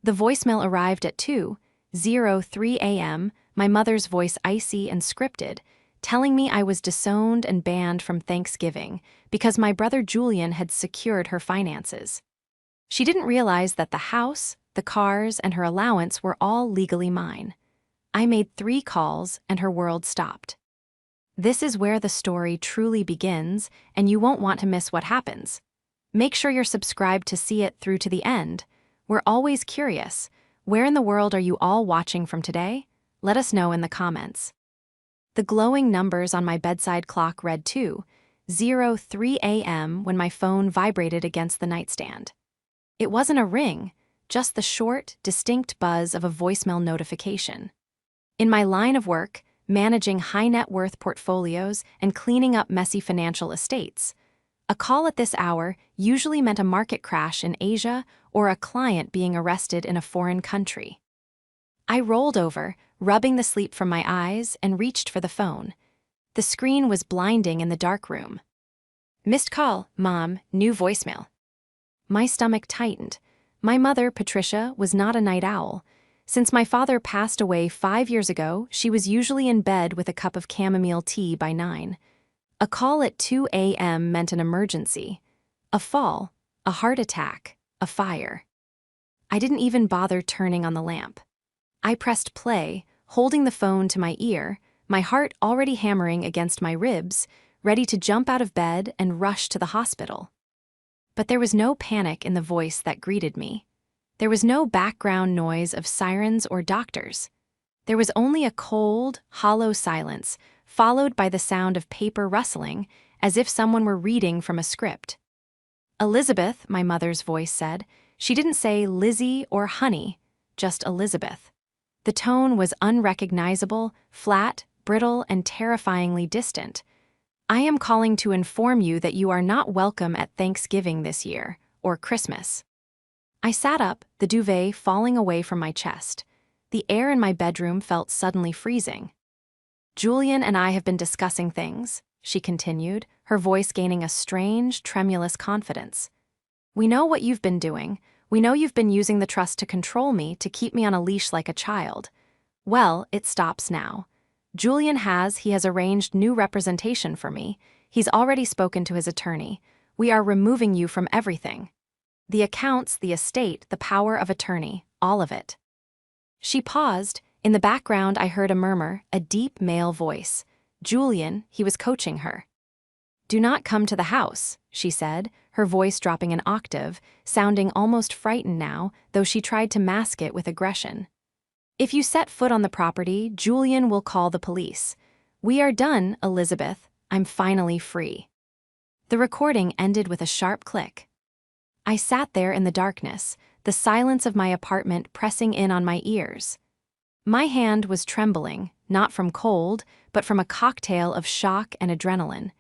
The voicemail arrived at 2:03 a.m., my mother's voice icy and scripted, telling me I was disowned and banned from Thanksgiving because my brother Julian had secured her finances. She didn't realize that the house, the cars, and her allowance were all legally mine. I made 3 calls and her world stopped. This is where the story truly begins, and you won't want to miss what happens. Make sure you're subscribed to see it through to the end. We're always curious. Where in the world are you all watching from today? Let us know in the comments. The glowing numbers on my bedside clock read 2:03 a.m. when my phone vibrated against the nightstand. It wasn't a ring, just the short, distinct buzz of a voicemail notification. In my line of work, managing high-net-worth portfolios and cleaning up messy financial estates, a call at this hour usually meant a market crash in Asia or a client being arrested in a foreign country. I rolled over, rubbing the sleep from my eyes, and reached for the phone. The screen was blinding in the dark room. "Missed call, Mom, new voicemail." My stomach tightened. My mother, Patricia, was not a night owl. Since my father passed away 5 years ago, she was usually in bed with a cup of chamomile tea by 9. A call at 2 a.m. meant an emergency. A fall, a heart attack, a fire. I didn't even bother turning on the lamp. I pressed play, holding the phone to my ear, my heart already hammering against my ribs, ready to jump out of bed and rush to the hospital. But there was no panic in the voice that greeted me. There was no background noise of sirens or doctors. There was only a cold, hollow silence, followed by the sound of paper rustling, as if someone were reading from a script. "Elizabeth," my mother's voice said. She didn't say Lizzie or honey, just Elizabeth. The tone was unrecognizable, flat, brittle, and terrifyingly distant. "I am calling to inform you that you are not welcome at Thanksgiving this year, or Christmas." I sat up, the duvet falling away from my chest. The air in my bedroom felt suddenly freezing. "Julian and I have been discussing things," she continued, her voice gaining a strange, tremulous confidence. "We know what you've been doing. We know you've been using the trust to control me, to keep me on a leash like a child. Well, it stops now. Julian he has arranged new representation for me. He's already spoken to his attorney. We are removing you from everything. The accounts, the estate, the power of attorney, all of it." She paused. In the background, I heard a murmur, a deep male voice. Julian, he was coaching her. "Do not come to the house," she said, her voice dropping an octave, sounding almost frightened now, though she tried to mask it with aggression. "If you set foot on the property, Julian will call the police. We are done, Elizabeth. I'm finally free." The recording ended with a sharp click. I sat there in the darkness, the silence of my apartment pressing in on my ears. My hand was trembling, not from cold, but from a cocktail of shock and adrenaline.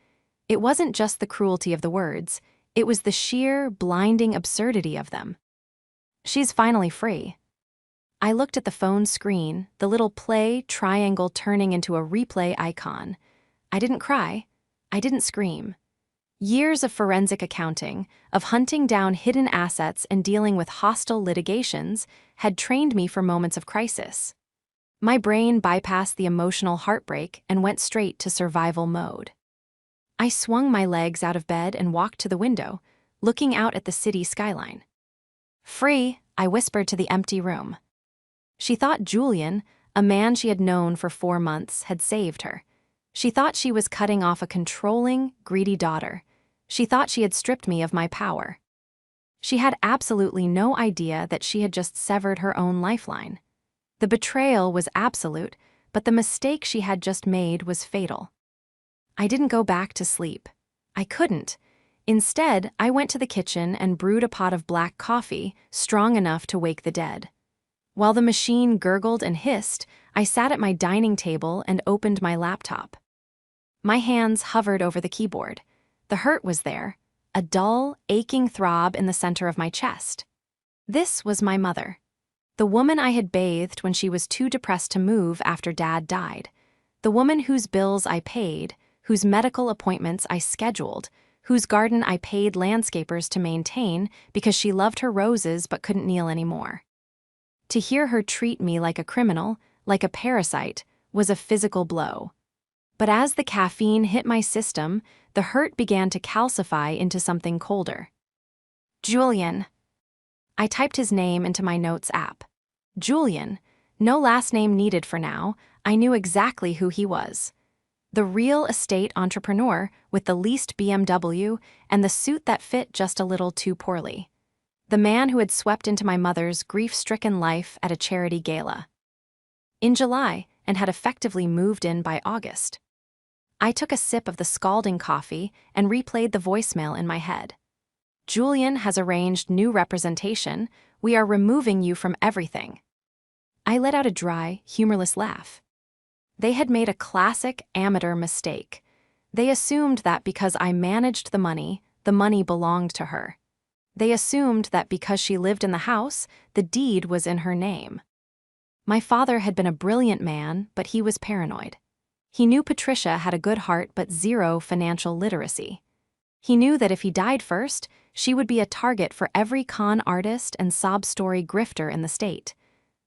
It wasn't just the cruelty of the words, it was the sheer, blinding absurdity of them. "She's finally free." I looked at the phone screen, the little play triangle turning into a replay icon. I didn't cry. I didn't scream. Years of forensic accounting, of hunting down hidden assets and dealing with hostile litigations, had trained me for moments of crisis. My brain bypassed the emotional heartbreak and went straight to survival mode. I swung my legs out of bed and walked to the window, looking out at the city skyline. "Free," I whispered to the empty room. She thought Julian, a man she had known for 4 months, had saved her. She thought she was cutting off a controlling, greedy daughter. She thought she had stripped me of my power. She had absolutely no idea that she had just severed her own lifeline. The betrayal was absolute, but the mistake she had just made was fatal. I didn't go back to sleep. I couldn't. Instead, I went to the kitchen and brewed a pot of black coffee, strong enough to wake the dead. While the machine gurgled and hissed, I sat at my dining table and opened my laptop. My hands hovered over the keyboard. The hurt was there, a dull, aching throb in the center of my chest. This was my mother. The woman I had bathed when she was too depressed to move after Dad died. The woman whose bills I paid, whose medical appointments I scheduled, whose garden I paid landscapers to maintain because she loved her roses but couldn't kneel anymore. To hear her treat me like a criminal, like a parasite, was a physical blow. But as the caffeine hit my system, the hurt began to calcify into something colder. Julian. I typed his name into my notes app. Julian. No last name needed for now. I knew exactly who he was. The real estate entrepreneur with the leased BMW and the suit that fit just a little too poorly. The man who had swept into my mother's grief-stricken life at a charity gala in July and had effectively moved in by August. I took a sip of the scalding coffee and replayed the voicemail in my head. Julian has arranged new representation. We are removing you from everything. I let out a dry, humorless laugh. They had made a classic amateur mistake. They assumed that because I managed the money belonged to her. They assumed that because she lived in the house, the deed was in her name. My father had been a brilliant man, but he was paranoid. He knew Patricia had a good heart but zero financial literacy. He knew that if he died first, she would be a target for every con artist and sob story grifter in the state.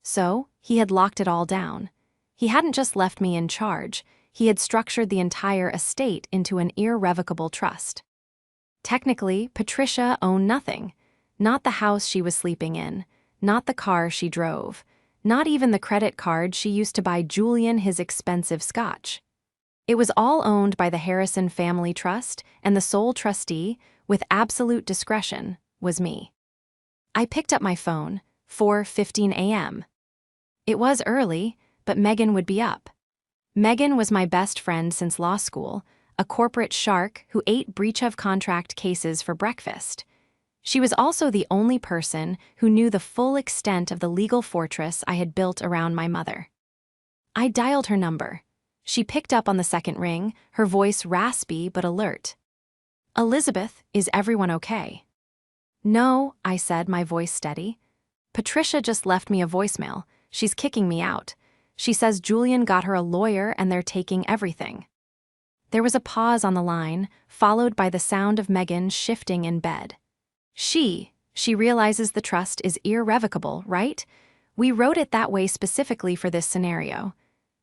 So, he had locked it all down. He hadn't just left me in charge, he had structured the entire estate into an irrevocable trust. Technically, Patricia owned nothing. Not the house she was sleeping in, not the car she drove, not even the credit card she used to buy Julian his expensive scotch. It was all owned by the Harrison Family Trust, and the sole trustee, with absolute discretion, was me. I picked up my phone, 4:15 a.m. It was early, but Megan would be up. Megan was my best friend since law school, a corporate shark who ate breach of contract cases for breakfast. She was also the only person who knew the full extent of the legal fortress I had built around my mother. I dialed her number. She picked up on the second ring, her voice raspy but alert. "Elizabeth, is everyone okay?" "No," I said, my voice steady. "Patricia just left me a voicemail. She's kicking me out. She says Julian got her a lawyer and they're taking everything." There was a pause on the line, followed by the sound of Megan shifting in bed. She realizes the trust is irrevocable, right? We wrote it that way specifically for this scenario.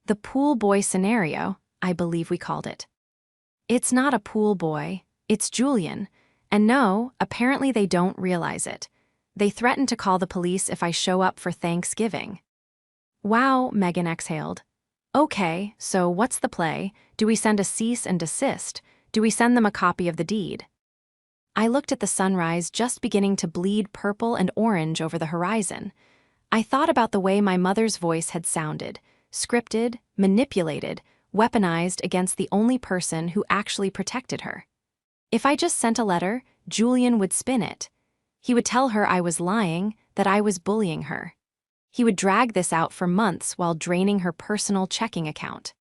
The pool boy scenario, I believe we called it. It's not a pool boy, it's Julian. And no, apparently they don't realize it. They threaten to call the police if I show up for Thanksgiving. Wow, Megan exhaled. Okay, so what's the play? Do we send a cease and desist? Do we send them a copy of the deed? I looked at the sunrise just beginning to bleed purple and orange over the horizon. I thought about the way my mother's voice had sounded, scripted, manipulated, weaponized against the only person who actually protected her. If I just sent a letter, Julian would spin it. He would tell her I was lying, that I was bullying her. He would drag this out for months while draining her personal checking account.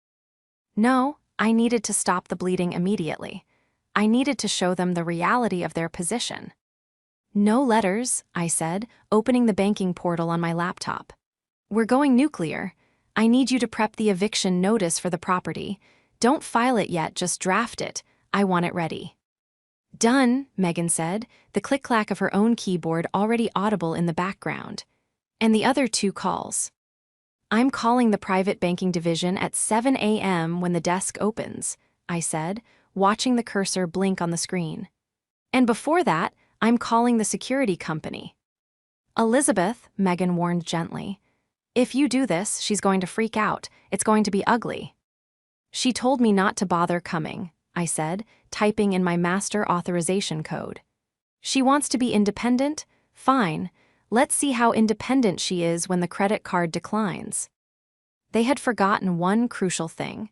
No, I needed to stop the bleeding immediately. I needed to show them the reality of their position. "No letters," I said, opening the banking portal on my laptop. "We're going nuclear. I need you to prep the eviction notice for the property. Don't file it yet, just draft it. I want it ready." "Done," Megan said, the click-clack of her own keyboard already audible in the background. "And the other 2 calls. I'm calling the private banking division at 7 a.m. when the desk opens," I said, watching the cursor blink on the screen. "And before that, I'm calling the security company." "Elizabeth," Megan warned gently, "if you do this, she's going to freak out. It's going to be ugly." "She told me not to bother coming," I said, typing in my master authorization code. "She wants to be independent? Fine. Let's see how independent she is when the credit card declines." They had forgotten one crucial thing.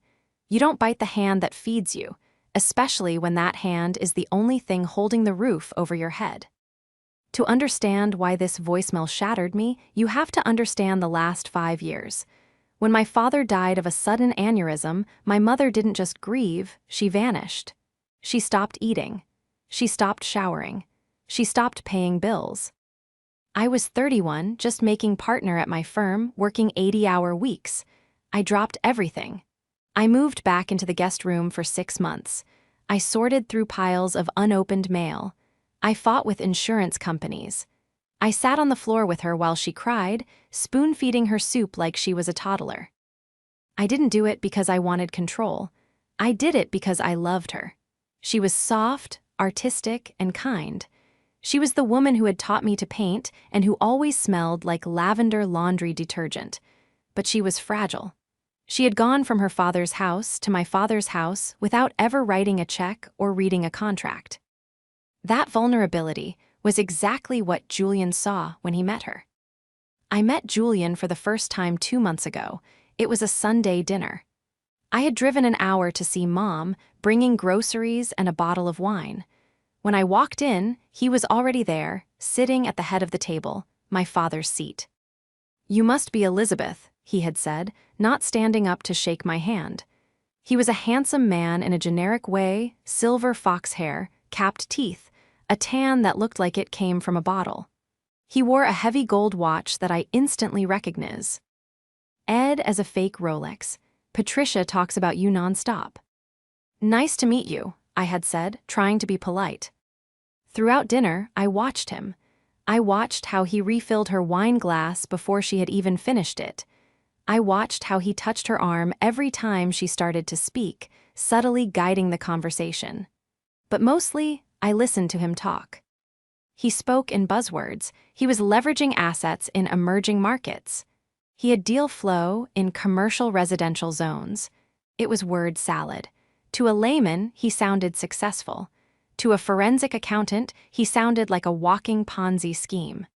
You don't bite the hand that feeds you, especially when that hand is the only thing holding the roof over your head. To understand why this voicemail shattered me, you have to understand the last 5 years. When my father died of a sudden aneurysm, my mother didn't just grieve, she vanished. She stopped eating. She stopped showering. She stopped paying bills. I was 31, just making partner at my firm, working 80-hour weeks. I dropped everything. I moved back into the guest room for 6 months. I sorted through piles of unopened mail. I fought with insurance companies. I sat on the floor with her while she cried, spoon-feeding her soup like she was a toddler. I didn't do it because I wanted control. I did it because I loved her. She was soft, artistic, and kind. She was the woman who had taught me to paint and who always smelled like lavender laundry detergent. But she was fragile. She had gone from her father's house to my father's house without ever writing a check or reading a contract. That vulnerability was exactly what Julian saw when he met her. I met Julian for the first time 2 months ago. It was a Sunday dinner. I had driven an hour to see Mom, bringing groceries and a bottle of wine. When I walked in, he was already there, sitting at the head of the table, my father's seat. "You must be Elizabeth," he had said, not standing up to shake my hand. He was a handsome man in a generic way, silver fox hair, capped teeth, a tan that looked like it came from a bottle. He wore a heavy gold watch that I instantly recognized. "Ed as a fake Rolex. Patricia talks about you nonstop." "Nice to meet you," I had said, trying to be polite. Throughout dinner, I watched him. I watched how he refilled her wine glass before she had even finished it. I watched how he touched her arm every time she started to speak, subtly guiding the conversation. But mostly, I listened to him talk. He spoke in buzzwords. He was leveraging assets in emerging markets. He had deal flow in commercial residential zones. It was word salad. To a layman, he sounded successful. To a forensic accountant, he sounded like a walking Ponzi scheme.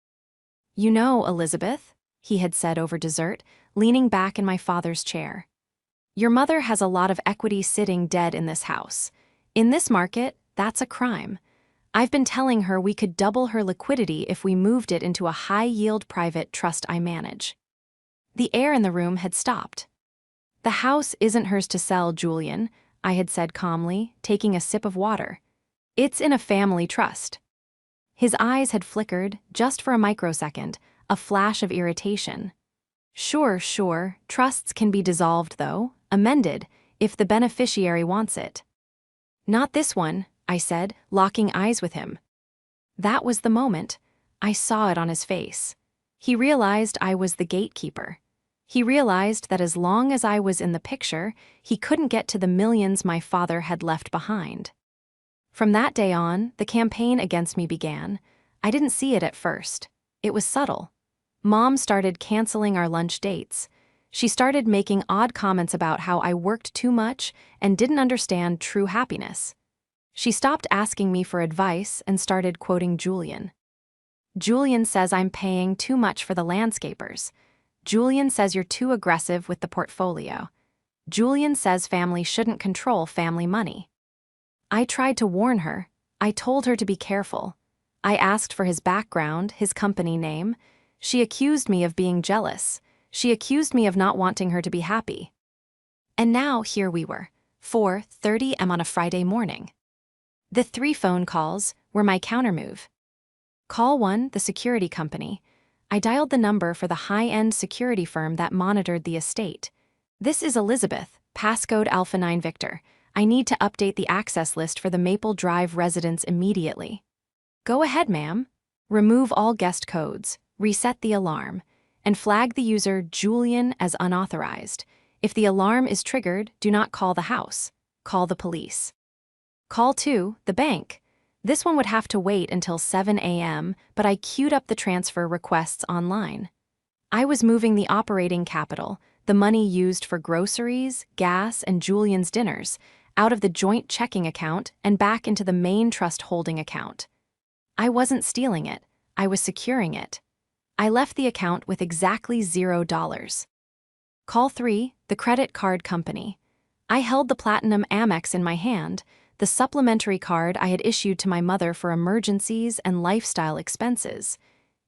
"You know, Elizabeth," he had said over dessert, leaning back in my father's chair, "your mother has a lot of equity sitting dead in this house. In this market, that's a crime. I've been telling her we could double her liquidity if we moved it into a high-yield private trust I manage." The air in the room had stopped. "The house isn't hers to sell, Julian," I had said calmly, taking a sip of water. "It's in a family trust." His eyes had flickered, just for a microsecond, a flash of irritation. Sure, trusts can be dissolved though, amended, if the beneficiary wants it." "Not this one," I said, locking eyes with him. That was the moment. I saw it on his face. He realized I was the gatekeeper. He realized that as long as I was in the picture, he couldn't get to the millions my father had left behind. From that day on, the campaign against me began. I didn't see it at first. It was subtle. Mom started canceling our lunch dates. She started making odd comments about how I worked too much and didn't understand true happiness. She stopped asking me for advice and started quoting Julian. "Julian says I'm paying too much for the landscapers. Julian says you're too aggressive with the portfolio. Julian says family shouldn't control family money." I tried to warn her. I told her to be careful. I asked for his background, his company name. She accused me of being jealous. She accused me of not wanting her to be happy. And now here we were, 4:30 am on a Friday morning. The 3 phone calls were my countermove. Call 1, the security company. I dialed the number for the high-end security firm that monitored the estate. "This is Elizabeth, passcode Alpha 9 Victor. I need to update the access list for the Maple Drive residents immediately." "Go ahead, ma'am. Remove all guest codes, reset the alarm, and flag the user Julian as unauthorized. If the alarm is triggered, do not call the house. Call the police." Call 2, the bank. This one would have to wait until 7 a.m., but I queued up the transfer requests online. I was moving the operating capital, the money used for groceries, gas, and Julian's dinners, out of the joint checking account and back into the main trust holding account. I wasn't stealing it, I was securing it. I left the account with exactly $0. Call 3, the credit card company. I held the Platinum Amex in my hand, the supplementary card I had issued to my mother for emergencies and lifestyle expenses.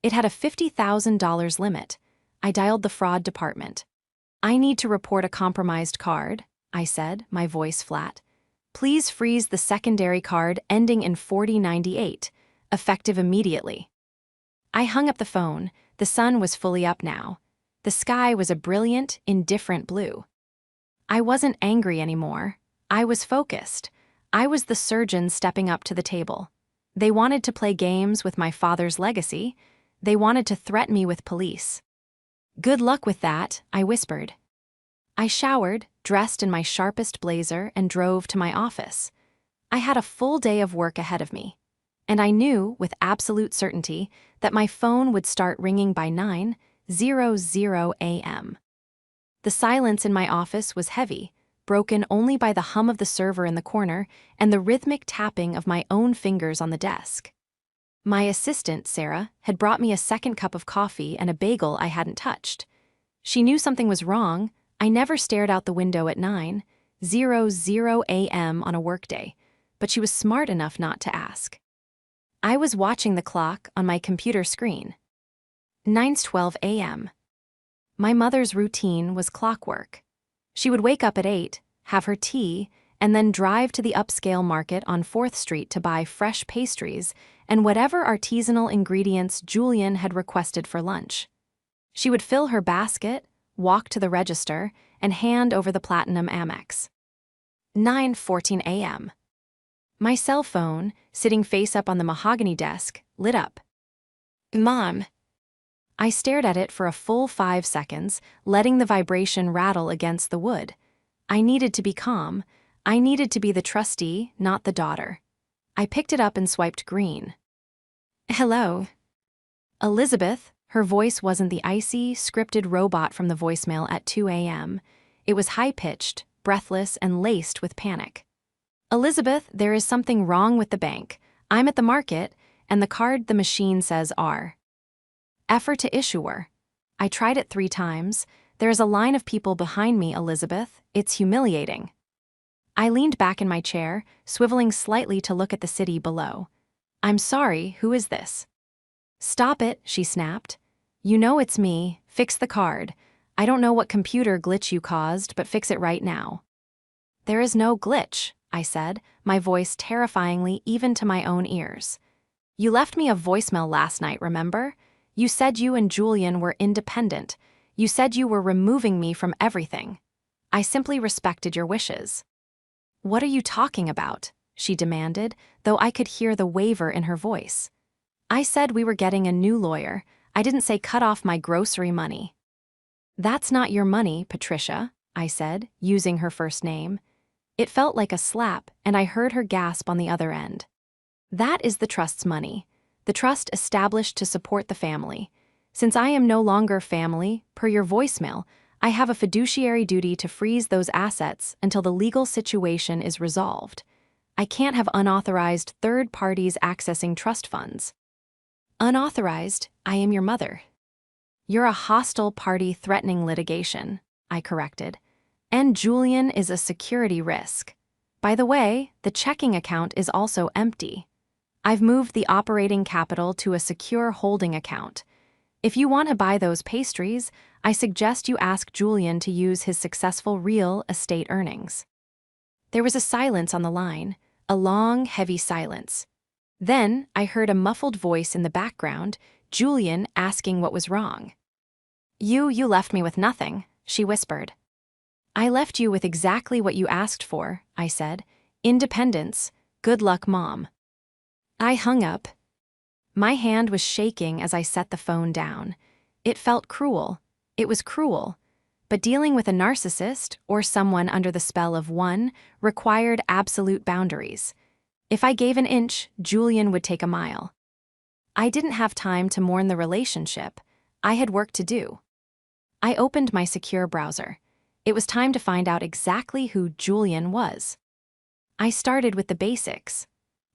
It had a $50,000 limit. I dialed the fraud department. "I need to report a compromised card," I said, my voice flat. "Please freeze the secondary card ending in 4098, effective immediately." I hung up the phone. The sun was fully up now. The sky was a brilliant, indifferent blue. I wasn't angry anymore. I was focused. I was the surgeon stepping up to the table. They wanted to play games with my father's legacy. They wanted to threaten me with police. Good luck with that, I whispered. I showered, dressed in my sharpest blazer, and drove to my office. I had a full day of work ahead of me. And I knew, with absolute certainty, that my phone would start ringing by 9:00 a.m. The silence in my office was heavy, broken only by the hum of the server in the corner and the rhythmic tapping of my own fingers on the desk. My assistant, Sarah, had brought me a second cup of coffee and a bagel I hadn't touched. She knew something was wrong. I never stared out the window at 9:00 a.m. on a workday, but she was smart enough not to ask. I was watching the clock on my computer screen. 9:12 a.m. My mother's routine was clockwork. She would wake up at 8, have her tea, and then drive to the upscale market on 4th Street to buy fresh pastries and whatever artisanal ingredients Julian had requested for lunch. She would fill her basket, walk to the register, and hand over the Platinum Amex. 9:14 a.m. My cell phone, sitting face up on the mahogany desk, lit up. Mom. I stared at it for a full 5 seconds, letting the vibration rattle against the wood. I needed to be calm. I needed to be the trustee, not the daughter. I picked it up and swiped green. Hello. Elizabeth. Her voice wasn't the icy, scripted robot from the voicemail at 2 a.m. It was high-pitched, breathless, and laced with panic. Elizabeth, there is something wrong with the bank. I'm at the market, and the card the machine says R. Effort to issuer. I tried it 3 times. There is a line of people behind me, Elizabeth. It's humiliating. I leaned back in my chair, swiveling slightly to look at the city below. I'm sorry, who is this? Stop it, she snapped. You know it's me. Fix the card. I don't know what computer glitch you caused, but fix it right now. There is no glitch, I said, my voice terrifyingly even to my own ears. You left me a voicemail last night, remember? You said you and Julian were independent. You said you were removing me from everything. I simply respected your wishes. What are you talking about? She demanded, though I could hear the waver in her voice. I said we were getting a new lawyer. I didn't say cut off my grocery money. That's not your money, Patricia, I said, using her first name. It felt like a slap, and I heard her gasp on the other end. That is the trust's money, the trust established to support the family. Since I am no longer family, per your voicemail, I have a fiduciary duty to freeze those assets until the legal situation is resolved. I can't have unauthorized third parties accessing trust funds. Unauthorized, I am your mother. You're a hostile party threatening litigation, I corrected. And Julian is a security risk. By the way, the checking account is also empty. I've moved the operating capital to a secure holding account. If you want to buy those pastries, I suggest you ask Julian to use his successful real estate earnings. There was a silence on the line, a long, heavy silence. Then I heard a muffled voice in the background, Julian asking what was wrong. You left me with nothing, she whispered. I left you with exactly what you asked for, I said. Independence. Good luck, Mom. I hung up. My hand was shaking as I set the phone down. It felt cruel. It was cruel. But dealing with a narcissist, or someone under the spell of one, required absolute boundaries. If I gave an inch, Julian would take a mile. I didn't have time to mourn the relationship. I had work to do. I opened my secure browser. It was time to find out exactly who Julian was. I started with the basics.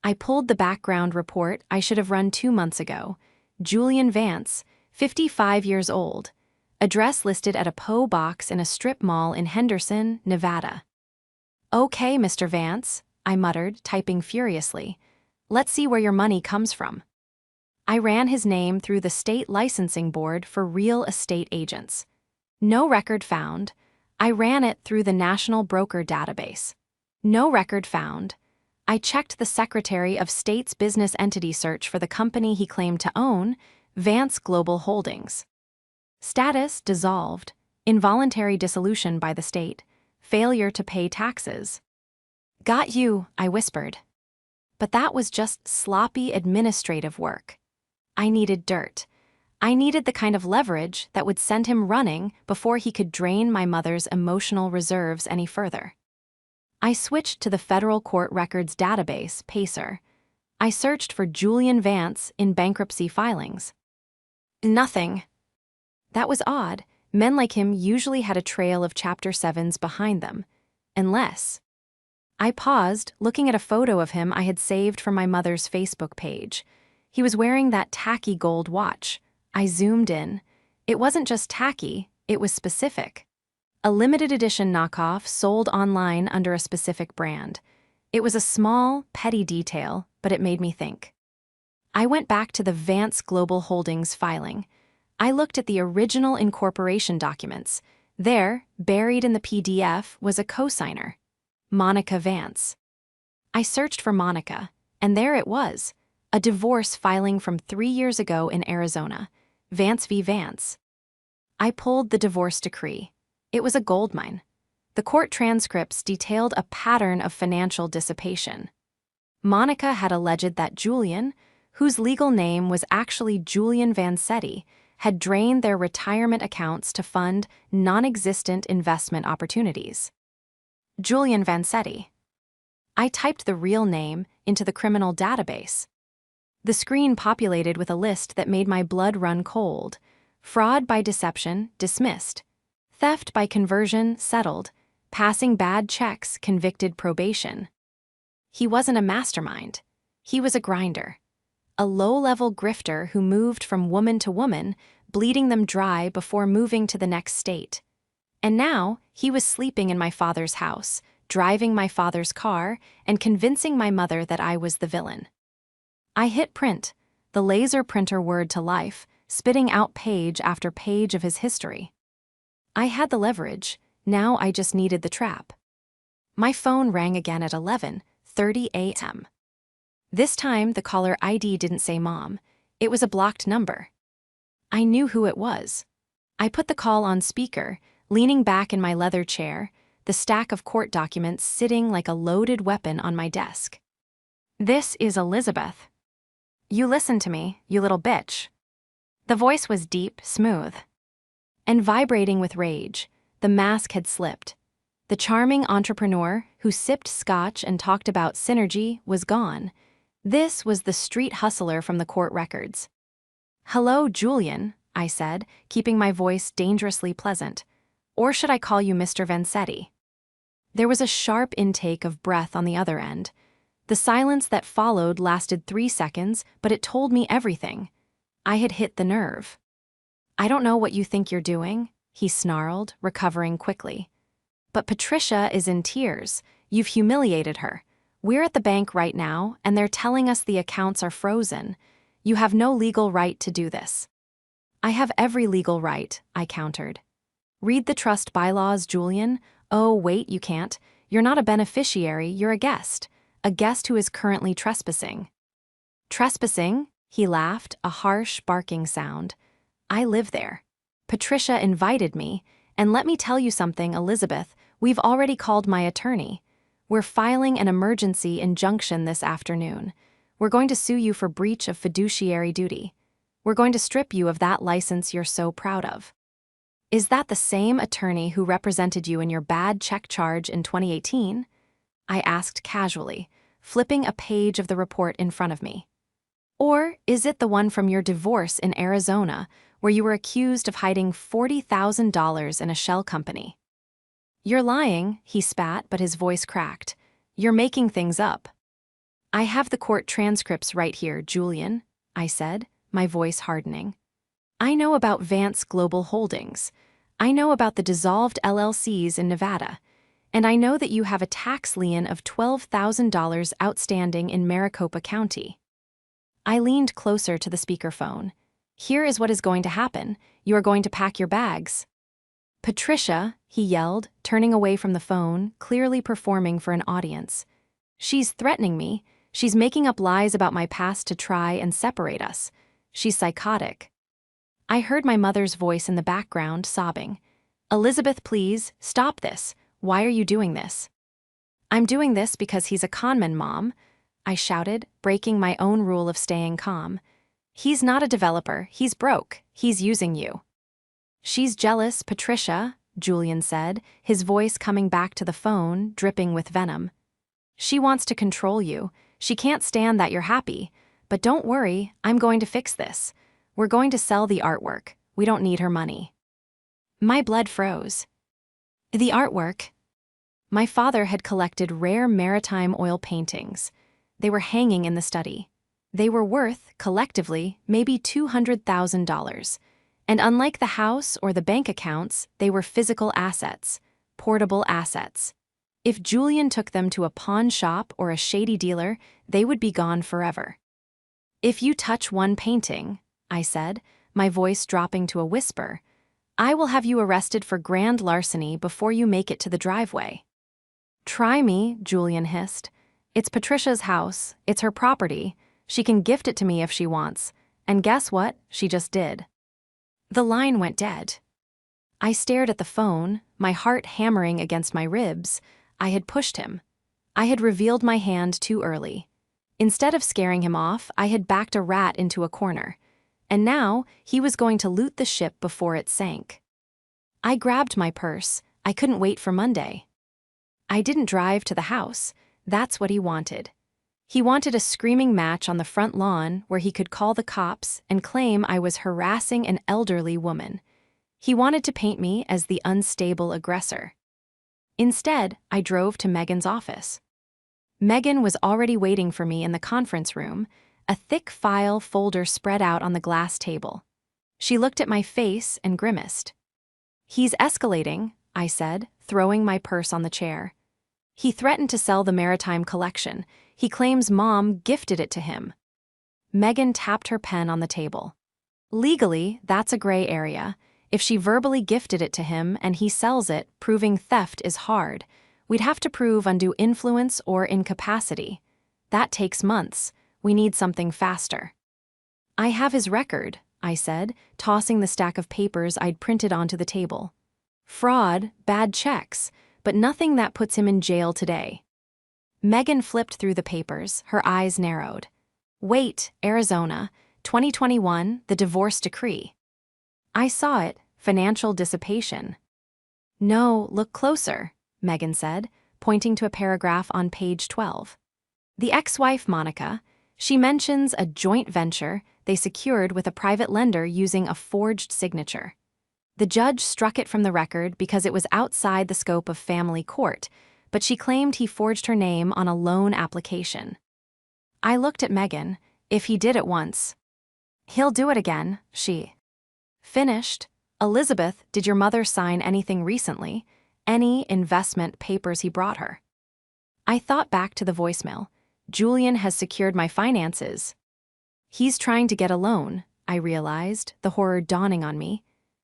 I pulled the background report I should have run 2 months ago. Julian Vance, 55 years old. Address listed at a P.O. box in a strip mall in Henderson, Nevada. Okay, Mr. Vance, I muttered, typing furiously. Let's see where your money comes from. I ran his name through the state licensing board for real estate agents. No record found. I ran it through the National Broker Database. No record found. I checked the Secretary of State's business entity search for the company he claimed to own, Vance Global Holdings. Status dissolved, involuntary dissolution by the state, failure to pay taxes. Got you, I whispered. But that was just sloppy administrative work. I needed dirt. I needed the kind of leverage that would send him running before he could drain my mother's emotional reserves any further. I switched to the Federal Court Records database, PACER. I searched for Julian Vance in bankruptcy filings. Nothing. That was odd. Men like him usually had a trail of Chapter 7s behind them. Unless. I paused, looking at a photo of him I had saved from my mother's Facebook page. He was wearing that tacky gold watch. I zoomed in. It wasn't just tacky, it was specific. A limited edition knockoff sold online under a specific brand. It was a small, petty detail, but it made me think. I went back to the Vance Global Holdings filing. I looked at the original incorporation documents. There, buried in the PDF, was a cosigner, Monica Vance. I searched for Monica, and there it was, a divorce filing from 3 years ago in Arizona, Vance v. Vance. I pulled the divorce decree. It was a goldmine. The court transcripts detailed a pattern of financial dissipation. Monica had alleged that Julian, whose legal name was actually Julian Vancetti, had drained their retirement accounts to fund non-existent investment opportunities. Julian Vancetti. I typed the real name into the criminal database. The screen populated with a list that made my blood run cold. Fraud by deception, dismissed. Theft by conversion, settled. Passing bad checks, convicted probation. He wasn't a mastermind. He was a grinder. A low-level grifter who moved from woman to woman, bleeding them dry before moving to the next state. And now, he was sleeping in my father's house, driving my father's car, and convincing my mother that I was the villain. I hit print, the laser printer whirred to life, spitting out page after page of his history. I had the leverage, now I just needed the trap. My phone rang again at 11:30 a.m. This time, the caller ID didn't say Mom. It was a blocked number. I knew who it was. I put the call on speaker, leaning back in my leather chair, the stack of court documents sitting like a loaded weapon on my desk. "This is Elizabeth. You listen to me, you little bitch." The voice was deep, smooth, and vibrating with rage. The mask had slipped. The charming entrepreneur who sipped scotch and talked about synergy was gone. This was the street hustler from the court records. "Hello, Julian," I said, keeping my voice dangerously pleasant. "Or should I call you Mr. Vancetti?" There was a sharp intake of breath on the other end. The silence that followed lasted 3 seconds, but it told me everything. I had hit the nerve. "I don't know what you think you're doing," he snarled, recovering quickly. "But Patricia is in tears. You've humiliated her. We're at the bank right now, and they're telling us the accounts are frozen. You have no legal right to do this." "I have every legal right," I countered. "Read the trust bylaws, Julian." "Oh, wait, you can't. You're not a beneficiary, you're a guest who is currently trespassing." "Trespassing?" He laughed, a harsh, barking sound. "I live there. Patricia invited me, and let me tell you something, Elizabeth, we've already called my attorney. We're filing an emergency injunction this afternoon. We're going to sue you for breach of fiduciary duty. We're going to strip you of that license you're so proud of." "Is that the same attorney who represented you in your bad check charge in 2018? I asked casually, flipping a page of the report in front of me. "Or is it the one from your divorce in Arizona, where you were accused of hiding $40,000 in a shell company?" "You're lying," he spat, but his voice cracked. "You're making things up." "I have the court transcripts right here, Julian," I said, my voice hardening. "I know about Vance Global Holdings. I know about the dissolved LLCs in Nevada. And I know that you have a tax lien of $12,000 outstanding in Maricopa County." I leaned closer to the speakerphone. "Here is what is going to happen. You are going to pack your bags." "Patricia," he yelled, turning away from the phone, clearly performing for an audience. "She's threatening me. She's making up lies about my past to try and separate us. She's psychotic." I heard my mother's voice in the background, sobbing. "Elizabeth, please, stop this. Why are you doing this?" "I'm doing this because he's a conman, Mom," I shouted, breaking my own rule of staying calm. "He's not a developer, he's broke. He's using you. She's jealous, Patricia, Julian said, his voice coming back to the phone, dripping with venom. She wants to control you. She can't stand that you're happy. But don't worry, I'm going to fix this. We're going to sell the artwork. We don't need her money. My blood froze. The artwork? My father had collected rare maritime oil paintings. They were hanging in the study. They were worth, collectively, maybe $200,000. And unlike the house or the bank accounts, they were physical assets, portable assets. If Julian took them to a pawn shop or a shady dealer, they would be gone forever. If you touch one painting, I said, my voice dropping to a whisper, I will have you arrested for grand larceny before you make it to the driveway. Try me, Julian hissed. It's Patricia's house, it's her property. She can gift it to me if she wants. And guess what? She just did. The line went dead. I stared at the phone, my heart hammering against my ribs. I had pushed him. I had revealed my hand too early. Instead of scaring him off, I had backed a rat into a corner. And now, he was going to loot the ship before it sank. I grabbed my purse. I couldn't wait for Monday. I didn't drive to the house. That's what he wanted. He wanted a screaming match on the front lawn where he could call the cops and claim I was harassing an elderly woman. He wanted to paint me as the unstable aggressor. Instead, I drove to Megan's office. Megan was already waiting for me in the conference room, a thick file folder spread out on the glass table. She looked at my face and grimaced. He's escalating, I said, throwing my purse on the chair. He threatened to sell the maritime collection. He claims Mom gifted it to him. Megan tapped her pen on the table. Legally, that's a gray area. If she verbally gifted it to him and he sells it, proving theft is hard. We'd have to prove undue influence or incapacity. That takes months. We need something faster. I have his record, I said, tossing the stack of papers I'd printed onto the table. Fraud, bad checks, but nothing that puts him in jail today. Megan flipped through the papers, her eyes narrowed. Wait, Arizona, 2021, the divorce decree. I saw it, financial dissipation. No, look closer, Megan said, pointing to a paragraph on page 12. The ex-wife, Monica, she mentions a joint venture they secured with a private lender using a forged signature. The judge struck it from the record because it was outside the scope of family court, but she claimed he forged her name on a loan application. I looked at Megan. If he did it once, he'll do it again, she. Finished. Elizabeth, did your mother sign anything recently? Any investment papers he brought her? I thought back to the voicemail. Julian has secured my finances. He's trying to get a loan, I realized, the horror dawning on me.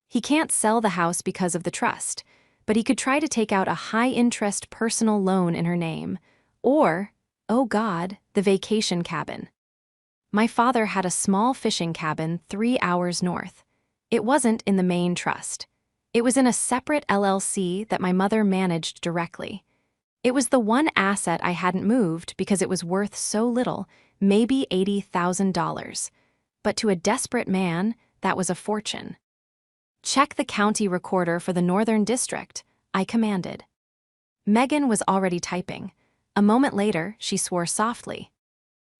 He can't sell the house because of the trust, but he could try to take out a high-interest personal loan in her name. Or, oh God, the vacation cabin. My father had a small fishing cabin 3 hours north. It wasn't in the main trust. It was in a separate LLC that my mother managed directly. It was the one asset I hadn't moved because it was worth so little, maybe $80,000. But to a desperate man, that was a fortune. Check the county recorder for the Northern District, I commanded. Megan was already typing. A moment later, she swore softly.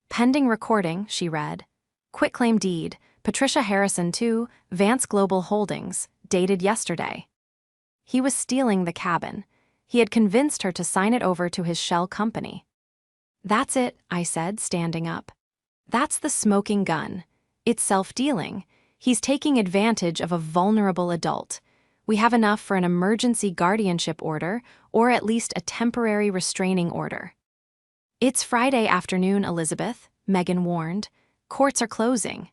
Pending recording, she read. Quitclaim deed, Patricia Harrison to Vance Global Holdings, dated yesterday. He was stealing the cabin. He had convinced her to sign it over to his shell company. That's it, I said, standing up. That's the smoking gun. It's self-dealing. He's taking advantage of a vulnerable adult. We have enough for an emergency guardianship order, or at least a temporary restraining order. It's Friday afternoon, Elizabeth, Megan warned. Courts are closing.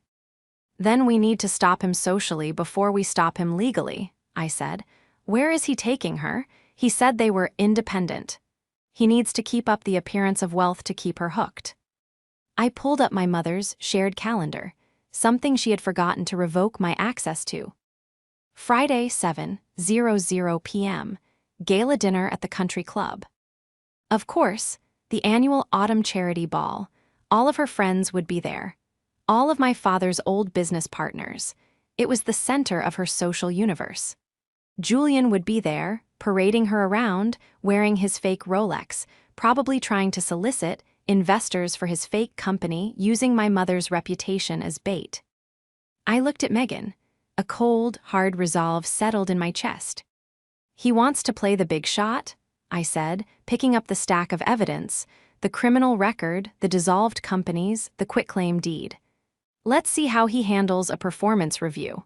Then we need to stop him socially before we stop him legally, I said. Where is he taking her? He said they were independent. He needs to keep up the appearance of wealth to keep her hooked. I pulled up my mother's shared calendar, something she had forgotten to revoke my access to. Friday, 7:00 p.m., gala dinner at the country club. Of course, the annual autumn charity ball. All of her friends would be there. All of my father's old business partners. It was the center of her social universe. Julian would be there, parading her around, wearing his fake Rolex, probably trying to solicit investors for his fake company, using my mother's reputation as bait. I looked at Megan. A cold, hard resolve settled in my chest. "He wants to play the big shot," I said, picking up the stack of evidence, the criminal record, the dissolved companies, the quitclaim deed. "Let's see how he handles a performance review."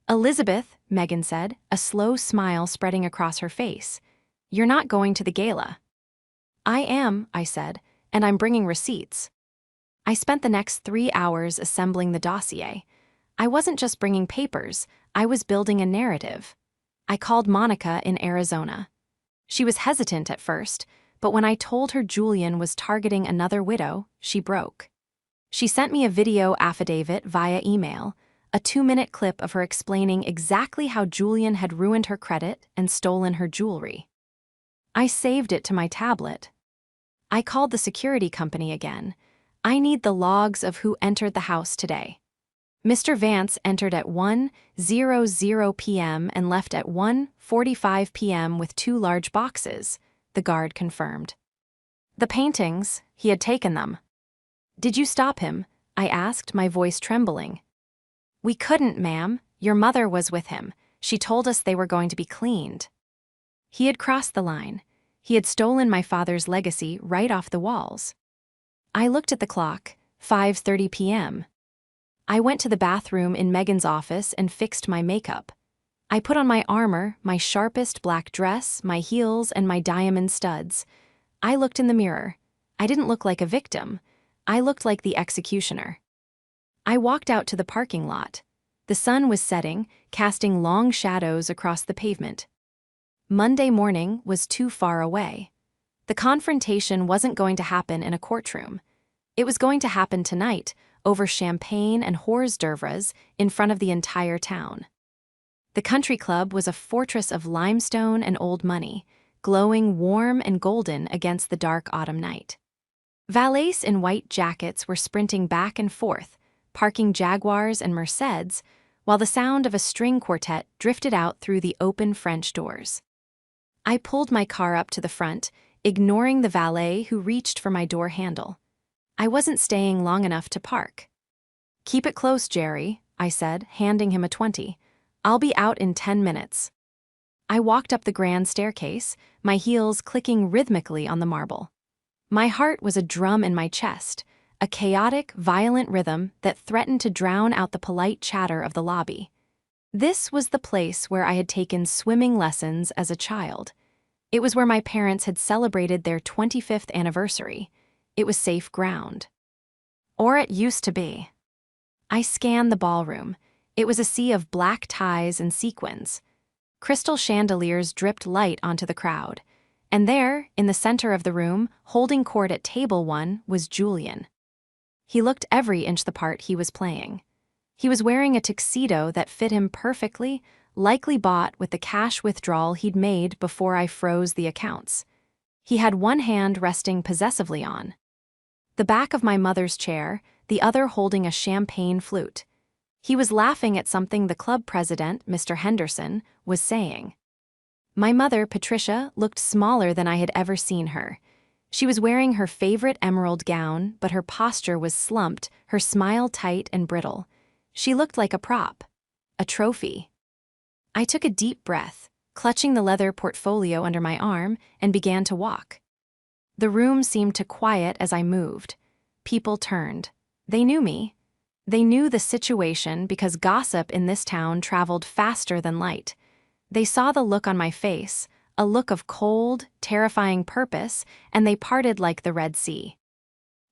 "Elizabeth," Megan said, a slow smile spreading across her face, "you're not going to the gala." "I am," I said, "and I'm bringing receipts." I spent the next 3 hours assembling the dossier. I wasn't just bringing papers, I was building a narrative. I called Monica in Arizona. She was hesitant at first, but when I told her Julian was targeting another widow, she broke. She sent me a video affidavit via email, a 2-minute clip of her explaining exactly how Julian had ruined her credit and stolen her jewelry. I saved it to my tablet. I called the security company again. "I need the logs of who entered the house today." "Mr. Vance entered at 1:00 p.m. and left at 1:45 p.m. with 2 large boxes," the guard confirmed. "The paintings, he had taken them." "Did you stop him?" I asked, my voice trembling. "We couldn't, ma'am. Your mother was with him. She told us they were going to be cleaned." He had crossed the line. He had stolen my father's legacy right off the walls. I looked at the clock, 5:30 p.m. I went to the bathroom in Megan's office and fixed my makeup. I put on my armor, my sharpest black dress, my heels, and my diamond studs. I looked in the mirror. I didn't look like a victim. I looked like the executioner. I walked out to the parking lot. The sun was setting, casting long shadows across the pavement. Monday morning was too far away. The confrontation wasn't going to happen in a courtroom. It was going to happen tonight, over champagne and hors d'oeuvres in front of the entire town. The country club was a fortress of limestone and old money, glowing warm and golden against the dark autumn night. Valets in white jackets were sprinting back and forth, parking Jaguars and Merceds, while the sound of a string quartet drifted out through the open French doors. I pulled my car up to the front, ignoring the valet who reached for my door handle. I wasn't staying long enough to park. "Keep it close, Jerry," I said, handing him a 20. "I'll be out in 10 minutes." I walked up the grand staircase, my heels clicking rhythmically on the marble. My heart was a drum in my chest, a chaotic, violent rhythm that threatened to drown out the polite chatter of the lobby. This was the place where I had taken swimming lessons as a child. It was where my parents had celebrated their 25th anniversary. It was safe ground. Or it used to be. I scanned the ballroom. It was a sea of black ties and sequins. Crystal chandeliers dripped light onto the crowd. And there, in the center of the room, holding court at table 1, was Julian. He looked every inch the part he was playing. He was wearing a tuxedo that fit him perfectly, likely bought with the cash withdrawal he'd made before I froze the accounts. He had one hand resting possessively on the back of my mother's chair, the other holding a champagne flute. He was laughing at something the club president, Mr. Henderson, was saying. My mother, Patricia, looked smaller than I had ever seen her. She was wearing her favorite emerald gown, but her posture was slumped, her smile tight and brittle. She looked like a prop, a trophy. I took a deep breath, clutching the leather portfolio under my arm, and began to walk. The room seemed to quiet as I moved. People turned. They knew me. They knew the situation because gossip in this town traveled faster than light. They saw the look on my face, a look of cold, terrifying purpose, and they parted like the Red Sea.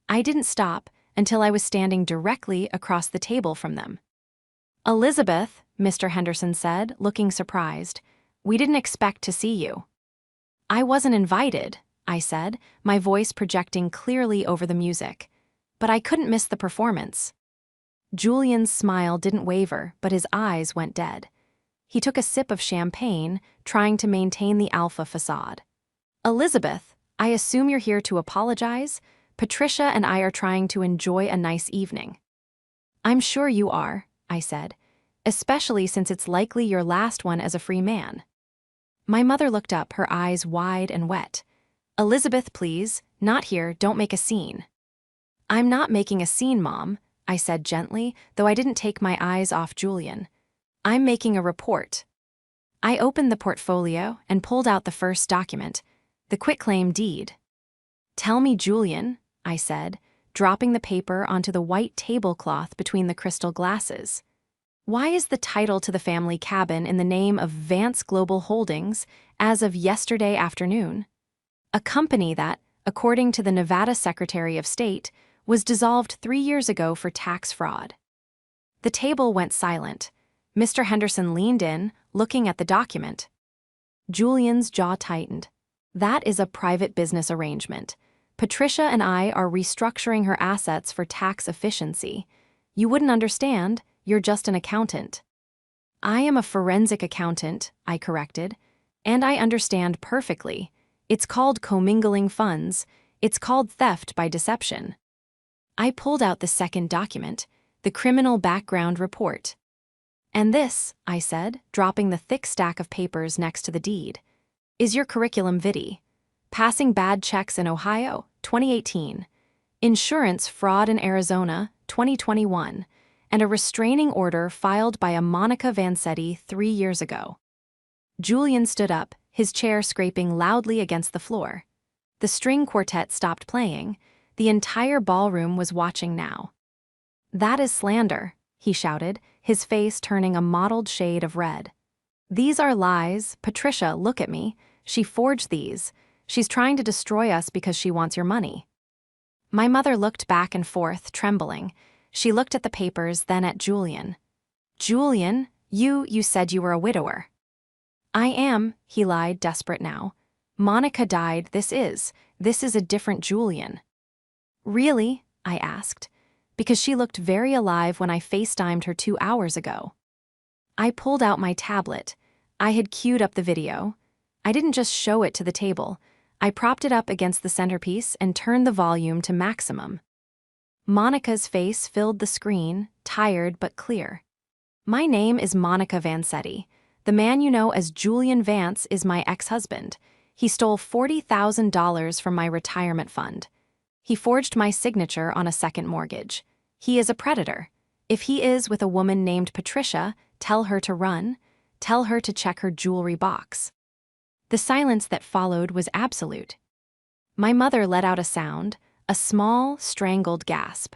I didn't stop until I was standing directly across the table from them. "Elizabeth," Mr. Henderson said, looking surprised, "we didn't expect to see you." "I wasn't invited," I said, my voice projecting clearly over the music. "But I couldn't miss the performance." Julian's smile didn't waver, but his eyes went dead. He took a sip of champagne, trying to maintain the alpha facade. "Elizabeth, I assume you're here to apologize? Patricia and I are trying to enjoy a nice evening." "I'm sure you are," I said. especially since it's likely your last one as a free man." My mother looked up, her eyes wide and wet. "Elizabeth, please, not here, don't make a scene." "I'm not making a scene, Mom," I said gently, though I didn't take my eyes off Julian. "I'm making a report." I opened the portfolio and pulled out the first document, the quitclaim deed. "Tell me, Julian," I said, dropping the paper onto the white tablecloth between the crystal glasses. "Why is the title to the family cabin in the name of Vance Global Holdings as of yesterday afternoon? A company that, according to the Nevada Secretary of State, was dissolved 3 years ago for tax fraud." The table went silent. Mr. Henderson leaned in, looking at the document. Julian's jaw tightened. "That is a private business arrangement. Patricia and I are restructuring her assets for tax efficiency. You wouldn't understand, you're just an accountant." "I am a forensic accountant," I corrected, "and I understand perfectly. It's called commingling funds. It's called theft by deception." I pulled out the second document, the criminal background report. "And this," I said, dropping the thick stack of papers next to the deed, "is your curriculum vitae. Passing bad checks in Ohio, 2018. Insurance fraud in Arizona, 2021. And a restraining order filed by a Monica Vansetti 3 years ago." Julian stood up, his chair scraping loudly against the floor. The string quartet stopped playing. The entire ballroom was watching now. "That is slander," he shouted, his face turning a mottled shade of red. "These are lies. Patricia, look at me. She forged these. She's trying to destroy us because she wants your money." My mother looked back and forth, trembling. She looked at the papers, then at Julian. "Julian, you said you were a widower." "I am," he lied, desperate now. "Monica died, this is a different Julian." "Really?" I asked, because she looked very alive when I FaceTimed her 2 hours ago. I pulled out my tablet. I had queued up the video. I didn't just show it to the table. I propped it up against the centerpiece and turned the volume to maximum. Monica's face filled the screen, tired but clear. "My name is Monica Vansetti. The man you know as Julian Vance is my ex-husband. He stole $40,000 from my retirement fund. He forged my signature on a second mortgage. He is a predator. If he is with a woman named Patricia, tell her to run. Tell her to check her jewelry box." The silence that followed was absolute. My mother let out a sound, a small, strangled gasp.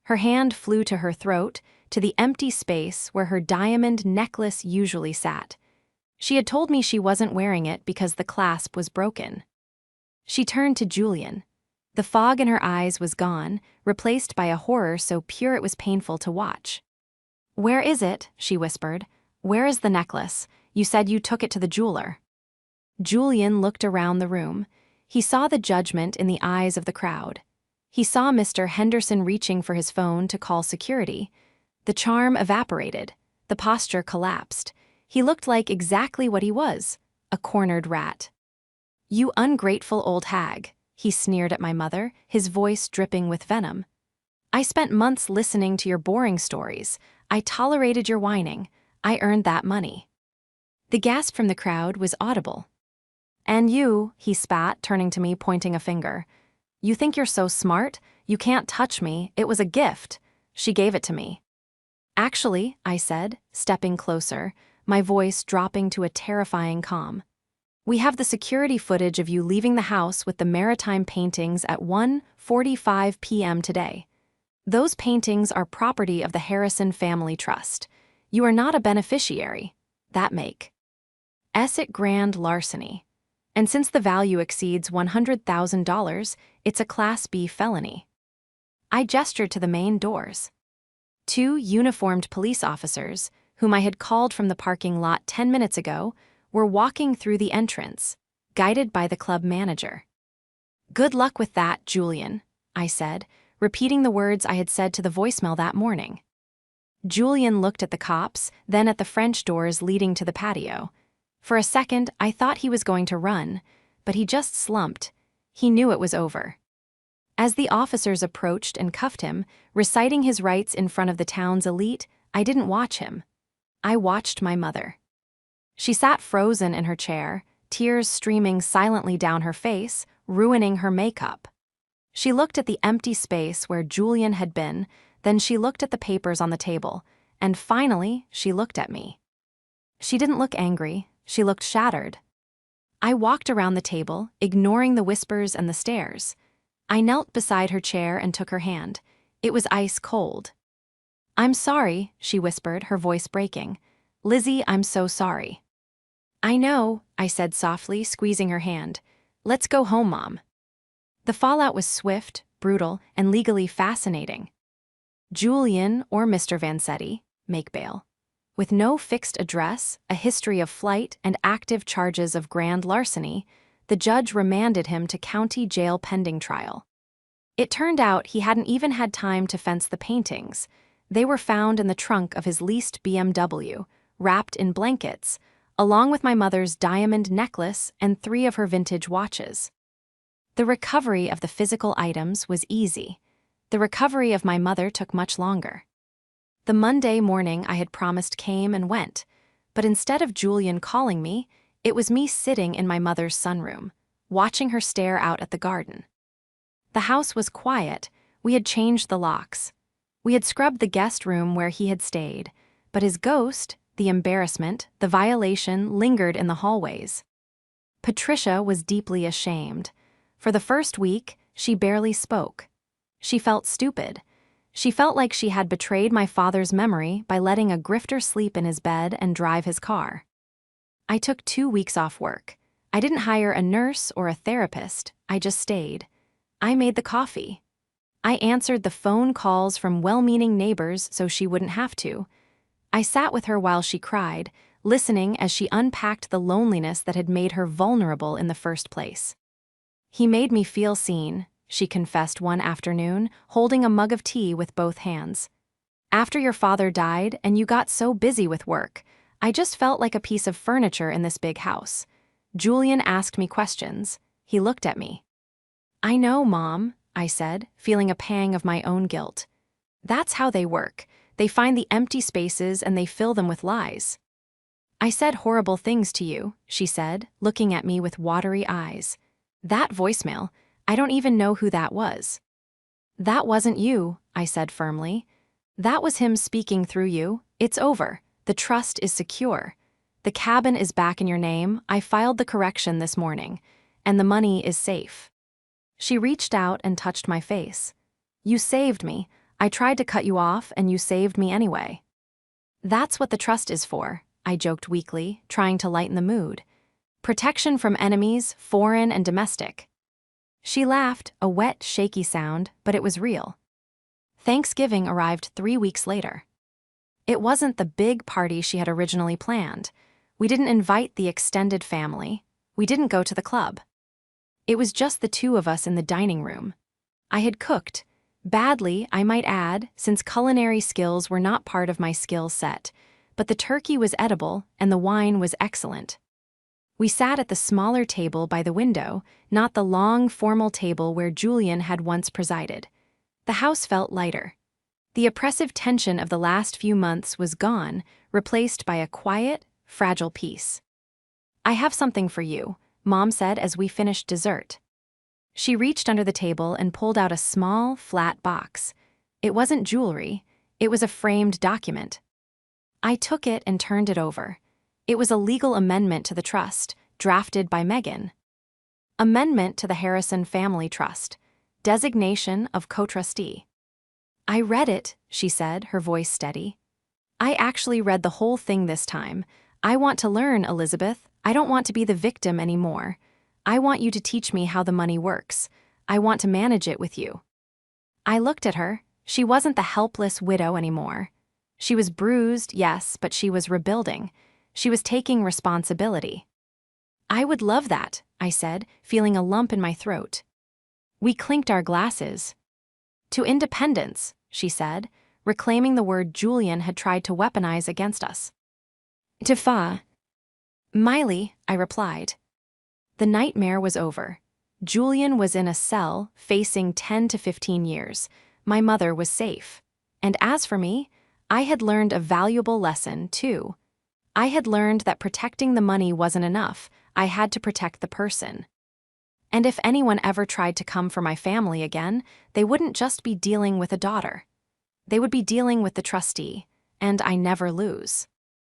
Her hand flew to her throat, to the empty space where her diamond necklace usually sat. She had told me she wasn't wearing it because the clasp was broken. She turned to Julian. The fog in her eyes was gone, replaced by a horror so pure it was painful to watch. "Where is it?" she whispered. "Where is the necklace? You said you took it to the jeweler." Julian looked around the room. He saw the judgment in the eyes of the crowd. He saw Mr. Henderson reaching for his phone to call security. The charm evaporated. The posture collapsed. He looked like exactly what he was, a cornered rat. "You ungrateful old hag," he sneered at my mother, his voice dripping with venom. "I spent months listening to your boring stories. I tolerated your whining. I earned that money." The gasp from the crowd was audible. "And you," he spat, turning to me, pointing a finger. "You think you're so smart? You can't touch me. It was a gift. She gave it to me." "Actually," I said, stepping closer, my voice dropping to a terrifying calm, "we have the security footage of you leaving the house with the Maritime paintings at 1:45 p.m. today. Those paintings are property of the Harrison Family Trust. You are not a beneficiary. That make it grand larceny. And since the value exceeds $100,000, it's a Class B felony." I gestured to the main doors. 2 uniformed police officers, whom I had called from the parking lot 10 minutes ago, were walking through the entrance, guided by the club manager. "Good luck with that, Julian," I said, repeating the words I had said to the voicemail that morning. Julian looked at the cops, then at the French doors leading to the patio. For a second, I thought he was going to run, but he just slumped. He knew it was over. As the officers approached and cuffed him, reciting his rights in front of the town's elite, I didn't watch him. I watched my mother. She sat frozen in her chair, tears streaming silently down her face, ruining her makeup. She looked at the empty space where Julian had been, then she looked at the papers on the table, and finally she looked at me. She didn't look angry, she looked shattered. I walked around the table, ignoring the whispers and the stares. I knelt beside her chair and took her hand. It was ice cold. "I'm sorry," she whispered, her voice breaking. "Lizzie, I'm so sorry." "I know," I said softly, squeezing her hand. "Let's go home, Mom." The fallout was swift, brutal, and legally fascinating. Julian, or Mr. Vansetti, make bail. With no fixed address, a history of flight, and active charges of grand larceny, the judge remanded him to county jail pending trial. It turned out he hadn't even had time to fence the paintings. They were found in the trunk of his leased BMW, wrapped in blankets, along with my mother's diamond necklace and 3 of her vintage watches. The recovery of the physical items was easy. The recovery of my mother took much longer. The Monday morning I had promised came and went, but instead of Julian calling me, it was me sitting in my mother's sunroom, watching her stare out at the garden. The house was quiet. We had changed the locks. We had scrubbed the guest room where he had stayed, but his ghost, the embarrassment, the violation lingered in the hallways. Patricia was deeply ashamed. For the first week, she barely spoke. She felt stupid. She felt like she had betrayed my father's memory by letting a grifter sleep in his bed and drive his car. I took 2 weeks off work. I didn't hire a nurse or a therapist. I just stayed. I made the coffee. I answered the phone calls from well-meaning neighbors so she wouldn't have to. I sat with her while she cried, listening as she unpacked the loneliness that had made her vulnerable in the first place. "He made me feel seen," she confessed one afternoon, holding a mug of tea with both hands. "After your father died and you got so busy with work, I just felt like a piece of furniture in this big house. Julian asked me questions. He looked at me." "I know, Mom," I said, feeling a pang of my own guilt. "That's how they work. They find the empty spaces and they fill them with lies." "I said horrible things to you," she said, looking at me with watery eyes. "That voicemail, I don't even know who that was." "That wasn't you," I said firmly. "That was him speaking through you. It's over. The trust is secure. The cabin is back in your name. I filed the correction this morning. And the money is safe." She reached out and touched my face. "You saved me. I tried to cut you off and you saved me anyway." "That's what the trust is for," I joked weakly, trying to lighten the mood. "Protection from enemies, foreign and domestic." She laughed, a wet, shaky sound, but it was real. Thanksgiving arrived 3 weeks later. It wasn't the big party she had originally planned. We didn't invite the extended family. We didn't go to the club. It was just the 2 of us in the dining room. I had cooked. Badly, I might add, since culinary skills were not part of my skill set, but the turkey was edible and the wine was excellent. We sat at the smaller table by the window, not the long, formal table where Julian had once presided. The house felt lighter. The oppressive tension of the last few months was gone, replaced by a quiet, fragile peace. "I have something for you," Mom said as we finished dessert. She reached under the table and pulled out a small, flat box. It wasn't jewelry, it was a framed document. I took it and turned it over. It was a legal amendment to the trust, drafted by Megan. Amendment to the Harrison Family Trust. Designation of co-trustee. "I read it," she said, her voice steady. "I actually read the whole thing this time. I want to learn, Elizabeth. I don't want to be the victim anymore. I want you to teach me how the money works. I want to manage it with you." I looked at her. She wasn't the helpless widow anymore. She was bruised, yes, but she was rebuilding. She was taking responsibility. "I would love that," I said, feeling a lump in my throat. We clinked our glasses. "To independence," she said, reclaiming the word Julian had tried to weaponize against us. "Tifa." "Miley," I replied. The nightmare was over. Julian was in a cell, facing 10 to 15 years. My mother was safe. And as for me, I had learned a valuable lesson, too. I had learned that protecting the money wasn't enough. I had to protect the person. And if anyone ever tried to come for my family again, they wouldn't just be dealing with a daughter. They would be dealing with the trustee, and I never lose.